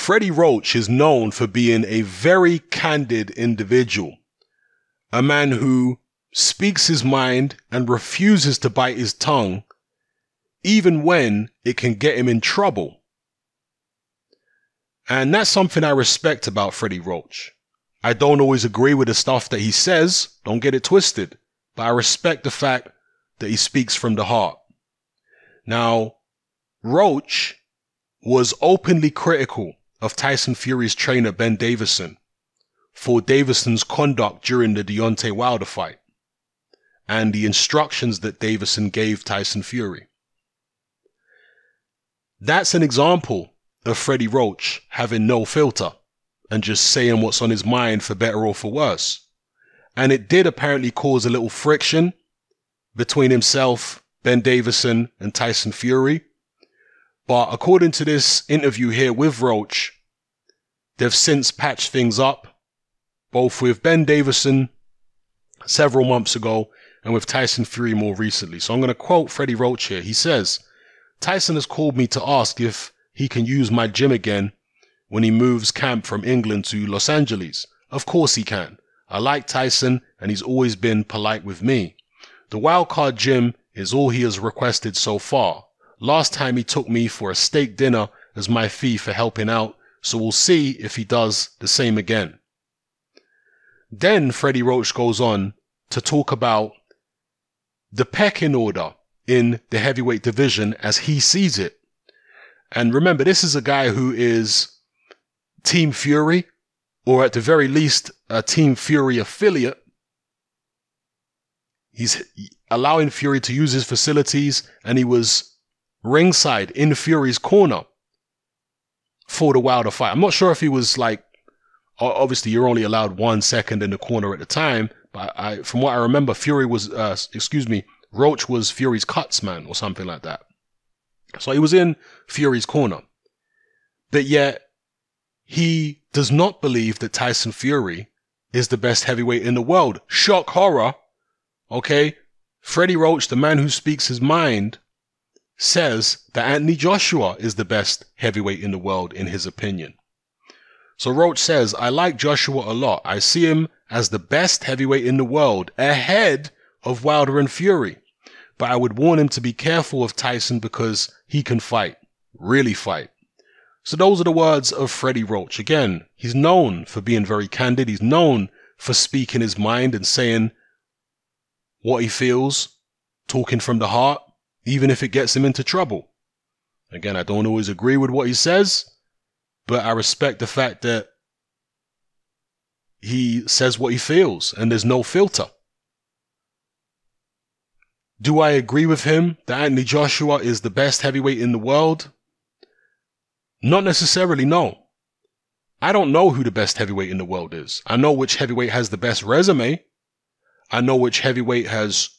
Freddie Roach is known for being a very candid individual, a man who speaks his mind and refuses to bite his tongue, even when it can get him in trouble. And that's something I respect about Freddie Roach. I don't always agree with the stuff that he says, don't get it twisted, but I respect the fact that he speaks from the heart. Now, Roach was openly critical of Tyson Fury's trainer Ben Davison for Davison's conduct during the Deontay Wilder fight and the instructions that Davison gave Tyson Fury. That's an example of Freddie Roach having no filter and just saying what's on his mind, for better or for worse. And it did apparently cause a little friction between himself, Ben Davison, and Tyson Fury. But according to this interview here with Roach, they've since patched things up, both with Ben Davison several months ago and with Tyson Fury more recently. So I'm going to quote Freddie Roach here. He says, "Tyson has called me to ask if he can use my gym again when he moves camp from England to Los Angeles. Of course he can. I like Tyson and he's always been polite with me. The wildcard gym is all he has requested so far. Last time he took me for a steak dinner as my fee for helping out, so we'll see if he does the same again." Then Freddie Roach goes on to talk about the pecking order in the heavyweight division as he sees it. And remember, this is a guy who is Team Fury, or at the very least, a Team Fury affiliate. He's allowing Fury to use his facilities, and he was ringside in Fury's corner for the Wilder fight. I'm not sure if he was like, obviously you're only allowed 1 second in the corner at the time, but from what I remember, Roach was Fury's cuts man or something like that. So he was in Fury's corner. But yet, he does not believe that Tyson Fury is the best heavyweight in the world. Shock horror. Okay? Freddie Roach, the man who speaks his mind, says that Anthony Joshua is the best heavyweight in the world in his opinion. So Roach says, "I like Joshua a lot. I see him as the best heavyweight in the world, ahead of Wilder and Fury. But I would warn him to be careful of Tyson because he can fight, really fight." So those are the words of Freddie Roach. Again, he's known for being very candid. He's known for speaking his mind and saying what he feels, talking from the heart, even if it gets him into trouble. Again, I don't always agree with what he says, but I respect the fact that he says what he feels and there's no filter. Do I agree with him that Anthony Joshua is the best heavyweight in the world? Not necessarily, no. I don't know who the best heavyweight in the world is. I know which heavyweight has the best resume. I know which heavyweight has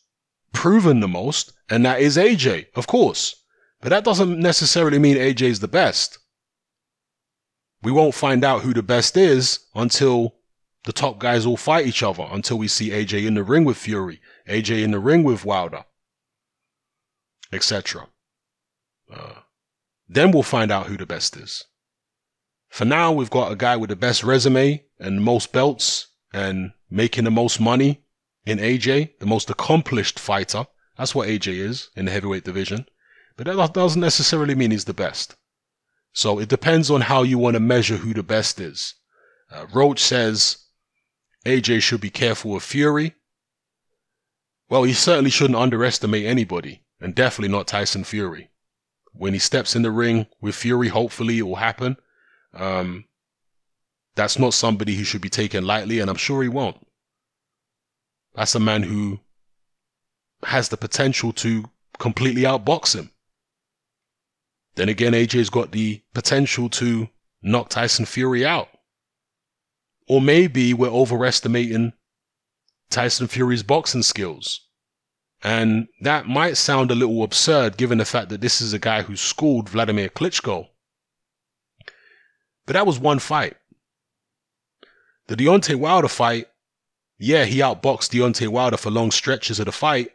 proven the most, and that is AJ, of course. But that doesn't necessarily mean AJ is the best. We won't find out who the best is until the top guys all fight each other, until we see AJ in the ring with Fury, AJ in the ring with Wilder, etc. Then we'll find out who the best is. For now, we've got a guy with the best resume and the most belts and making the most money in AJ, the most accomplished fighter. That's what AJ is in the heavyweight division. But that doesn't necessarily mean he's the best. So it depends on how you want to measure who the best is. Roach says AJ should be careful of Fury. Well, he certainly shouldn't underestimate anybody, and definitely not Tyson Fury. When he steps in the ring with Fury, hopefully it will happen. That's not somebody who should be taken lightly, and I'm sure he won't. That's a man who has the potential to completely outbox him. Then again, AJ's got the potential to knock Tyson Fury out. Or maybe we're overestimating Tyson Fury's boxing skills. And that might sound a little absurd given the fact that this is a guy who schooled Vladimir Klitschko. But that was one fight. The Deontay Wilder fight, yeah, he outboxed Deontay Wilder for long stretches of the fight,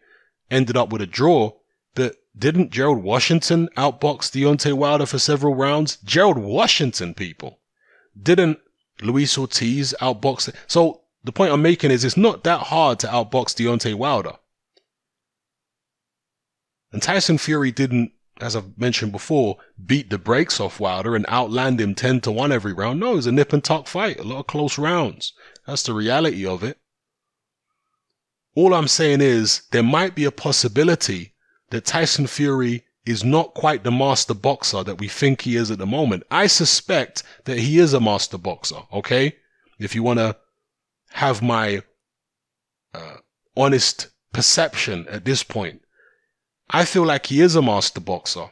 ended up with a draw, that didn't Gerald Washington outbox Deontay Wilder for several rounds? Gerald Washington, people. Didn't Luis Ortiz outbox it? So the point I'm making is it's not that hard to outbox Deontay Wilder. And Tyson Fury didn't, as I've mentioned before, beat the brakes off Wilder and outland him 10-1 every round. No, it was a nip and tuck fight, a lot of close rounds. That's the reality of it. All I'm saying is there might be a possibility that Tyson Fury is not quite the master boxer that we think he is at the moment. I suspect that he is a master boxer, okay? If you want to have my honest perception at this point, I feel like he is a master boxer,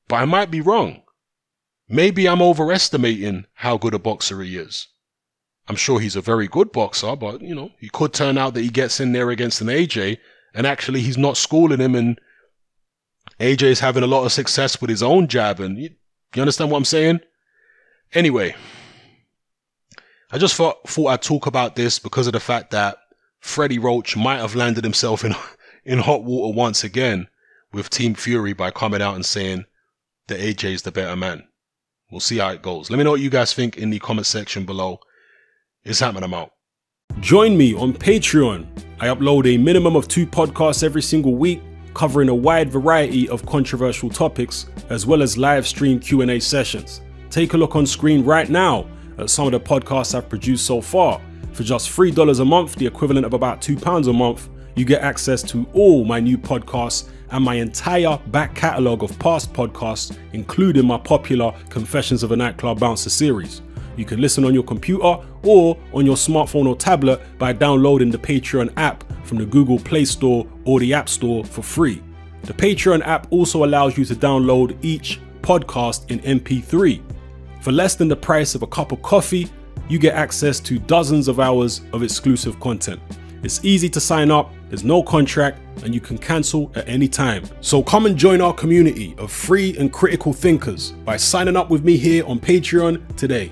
but I might be wrong. Maybe I'm overestimating how good a boxer he is. I'm sure he's a very good boxer, but, you know, it could turn out that he gets in there against an AJ and actually he's not schooling him and AJ is having a lot of success with his own jab. And you understand what I'm saying? Anyway, I just thought I'd talk about this because of the fact that Freddie Roach might have landed himself in hot water once again with Team Fury by coming out and saying that AJ is the better man. We'll see how it goes. Let me know what you guys think in the comment section below. It's happening, I'm out. Join me on Patreon. I upload a minimum of 2 podcasts every single week, covering a wide variety of controversial topics, as well as live stream Q&A sessions. Take a look on screen right now at some of the podcasts I've produced so far. For just $3 a month, the equivalent of about £2 a month, you get access to all my new podcasts and my entire back catalogue of past podcasts, including my popular Confessions of a Nightclub Bouncer series. You can listen on your computer or on your smartphone or tablet by downloading the Patreon app from the Google Play Store or the App Store for free. The Patreon app also allows you to download each podcast in MP3. For less than the price of a cup of coffee, you get access to dozens of hours of exclusive content. It's easy to sign up, there's no contract, and you can cancel at any time. So come and join our community of free and critical thinkers by signing up with me here on Patreon today.